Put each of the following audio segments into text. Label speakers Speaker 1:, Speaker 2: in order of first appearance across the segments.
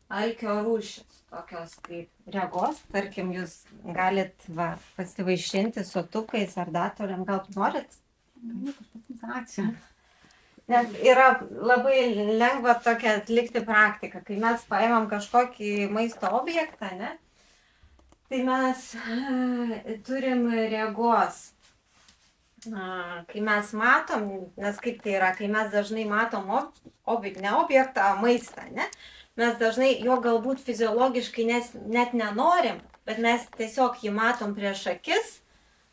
Speaker 1: alkio rūšis, tokios kaip regos, tarkim, jūs galit pasivaišinti sotukais ar datulėm, gal norit? Ačiū. Nes yra labai lengva tokia atlikti praktiką, kai mes paimam kažkokį maisto objektą, ne? Tai mes turim regos. Kai mes matom, nes kaip tai yra, kai mes dažnai matom ne objektą, o maistą, ne? Mes dažnai jo galbūt fiziologiškai net nenorim, bet mes tiesiog jį matom prieš akis,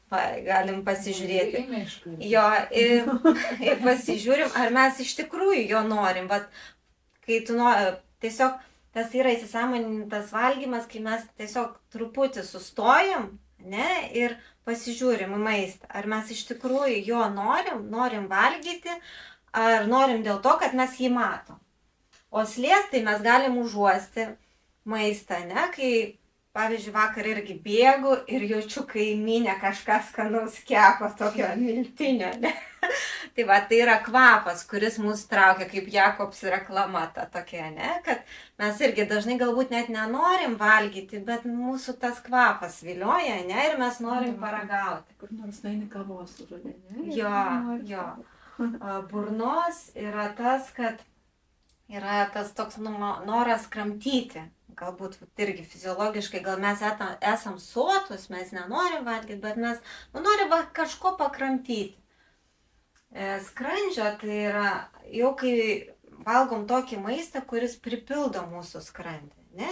Speaker 1: galim pasižiūrėti. Jo, ir pasižiūrim, ar mes iš tikrųjų jo norim. Vat, kai tu tiesiog tas yra įsisąmonintas valgymas, kai mes tiesiog truputį sustojam, ne, ir pasižiūrim į maistą. Ar mes iš tikrųjų jo norim valgyti, ar norim dėl to, kad mes jį matom. O slėstai mes galim užuosti maistą, ne, kai pavyzdžiui, vakar irgi bėgu ir jaučiu kaimynę kažką skanaus kepa, tokio miltinio, ne? Tai va, tai yra kvapas, kuris mus traukia, kaip Jakobs reklama ta tokia, ne? Kad mes irgi dažnai galbūt net nenorim valgyti, bet mūsų tas kvapas vilioja, ne? Ir mes norim paragauti.
Speaker 2: Kur nors nueini kavos užuodė, ne?
Speaker 1: Jo. Burnos yra tas, kad yra tas toks noras kramtyti. Galbūt irgi fiziologiškai, gal mes esam sotus, mes nenorim valgyti, bet mes norim kažko pakramtyti. Skrandžio tai yra, jau kai valgom tokį maistą, kuris pripildo mūsų skrandį, ne?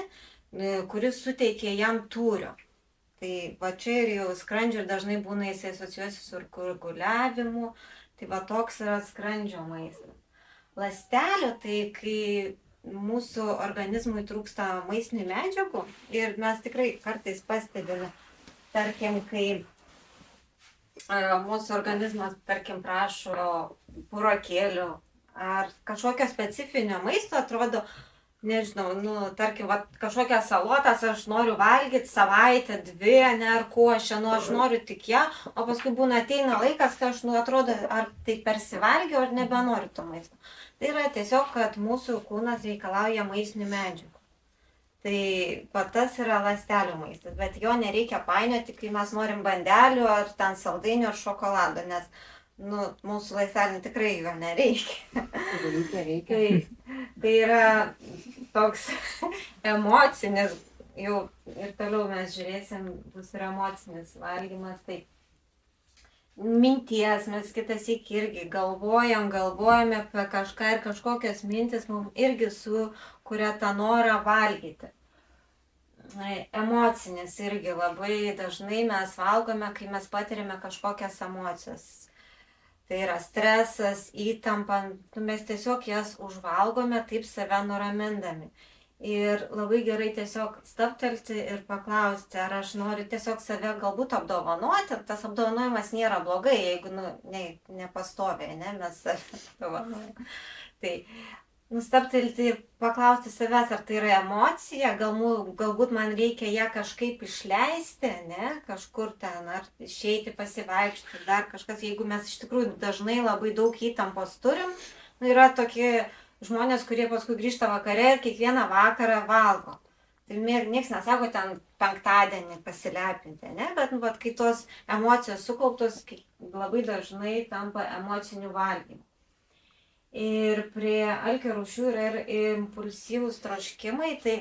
Speaker 1: Kuris suteikia jam tūrio. Tai va čia ir jau skrandžio dažnai būna jisai asocijuosi su gurguliavimu, tai va toks yra skrandžio maistas. Ląstelė tai kai mūsų organizmui trūksta maistinių medžiagų ir mes tikrai kartais pastebime, tarkim, kai mūsų organizmas, tarkim, prašo burokėlių ar kažkokio specifinio maisto, atrodo, nežinau, tarkim, kažkokias salotas aš noriu valgyti savaitę, 2, ne, ar košę, aš noriu tik ją, o paskui ateina laikas, kai aš, atrodo, ar tai persivalgiau, ar nebenoriu to maisto. Tai yra tiesiog, kad mūsų kūnas reikalauja maistinių medžiagų. Tai tas yra ląstelių maistas, bet jo nereikia painioti, kai mes norim bandelių ar ten saldainių ar šokolado, nes mūsų ląstelėm tikrai jo nereikia. Tai yra toks emocinis, jau ir toliau mes žiūrėsim, bus ir emocinis valgymas, tai minties, mes kitas irgi galvojame apie kažką ir kažkokios mintis mums irgi sukuria tą norą valgyti. Emocinis irgi labai dažnai mes valgome, kai mes patiriame kažkokias emocijas. Tai yra stresas, įtampa, mes tiesiog jas užvalgome, taip save nuramindami. Ir labai gerai tiesiog stabtelti ir paklausti, ar aš noriu tiesiog save galbūt apdovanoti. Tas apdovanojimas nėra blogai, jeigu nepastoviai, ne, mes save apdovanojame. Tai stabtelti ir paklausti savęs, ar tai yra emocija, galbūt man reikia ją kažkaip išleisti, ne, kažkur ten, ar išeiti pasivaikščioti, dar kažkas, jeigu mes iš tikrųjų dažnai labai daug įtampos turim, yra tokie žmonės, kurie paskui grįžta vakare ir kiekvieną vakarą valgo. Tai nieks nesako ten penktadienį pasilepinti, ne? Bet kai tos emocijos sukauptos, labai dažnai tampa emociniu valgymu. Ir prie alkio rūšių yra ir impulsyvūs troškimai, tai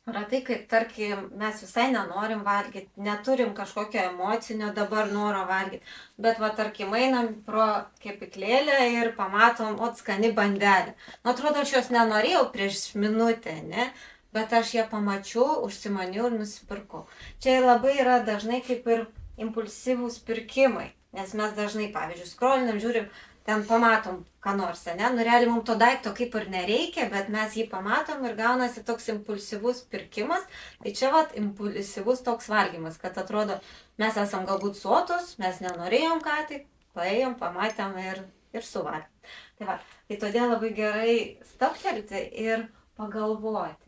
Speaker 1: yra tai, kad tarkim mes visai nenorim valgyti, neturim kažkokio emocinio dabar noro valgyti, bet tarkim einam pro kepyklėlę ir pamatom, skani bandelė. Atrodo, aš jos nenorėjau prieš minutę, ne? Bet aš ją pamačiau, užsimaniau ir nusipirkau. Čia labai yra dažnai kaip ir impulsyvūs pirkimai, nes mes dažnai, pavyzdžiui, skrolinam, žiūrim, ten pamatom ką nors, ne? Realiai mums to daikto kaip ir nereikia, bet mes jį pamatom ir gaunasi toks impulsyvus pirkimas. Tai čia impulsyvus toks valgymas, kad atrodo, mes esam galbūt sotus, mes nenorėjom ką tik, paėjom, pamatėm ir suvalgėm. Tai todėl labai gerai stabtelti ir pagalvoti.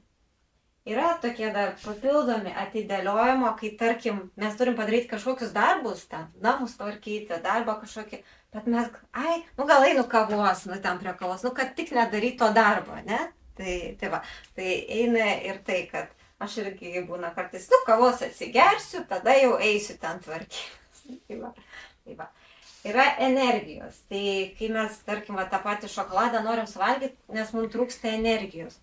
Speaker 1: Yra tokie dar papildomi atidėliojimo, kai tarkim mes turim padaryti kažkokius darbus, ten namus tvarkyti, darbą kažkokį, bet mes, gal einu kavos, ten prie kavos, kad tik nedaryti to darbo, ne? Tai va, tai eina ir tai, kad aš irgi būna kartais, kavos atsigersiu, tada jau eisiu ten tvarkyti. Tai va. Yra energijos. Tai kai mes, tarkim, tą patį šokoladą norim suvalgyti, nes mums trūksta energijos.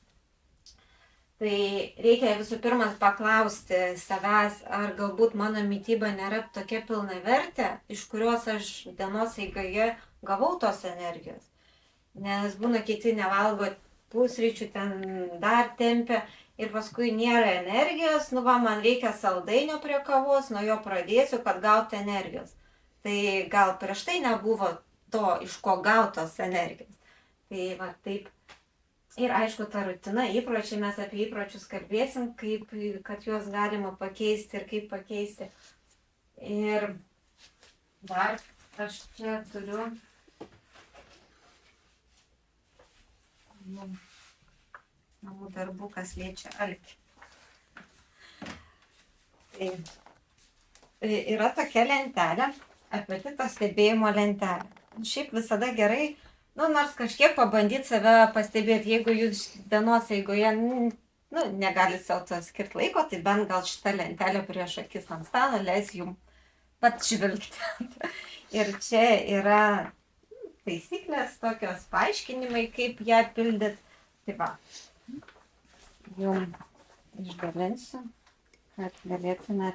Speaker 1: Tai reikia visų pirma paklausti savęs, ar galbūt mano mityba nėra tokia pilnavertė, iš kurios aš dienos eigoje gavau tos energijos. Nes būna kiti nevalgo pusryčių, ten dar tempia ir paskui nėra energijos, man reikia saldainio prie kavos, nuo jo pradėsiu, kad gauti energijos. Tai gal prieš tai nebuvo to, iš ko gautos energijos. Tai va taip. Ir aišku, ta rutina, įpročiai, mes apie įpročius kalbėsim, kad juos galima pakeisti ir kaip pakeisti. Ir dar aš čia turiu namų darbų, kas liečia alkį. Tai yra tokia lentelė, apetito stebėjimo lentelė. Šiaip visada gerai, nors kažkiek pabandyti save pastebėti, jeigu jūs dienos eigoje negalit savo to skirti laiko, tai bent gal šitą lentelę prieš akis ant stalo leis jums pat žvilgti. Ir čia yra taisyklės, tokios paaiškinimai, kaip ją pildyti. Tai va, jums išdalinsiu, kad galėtume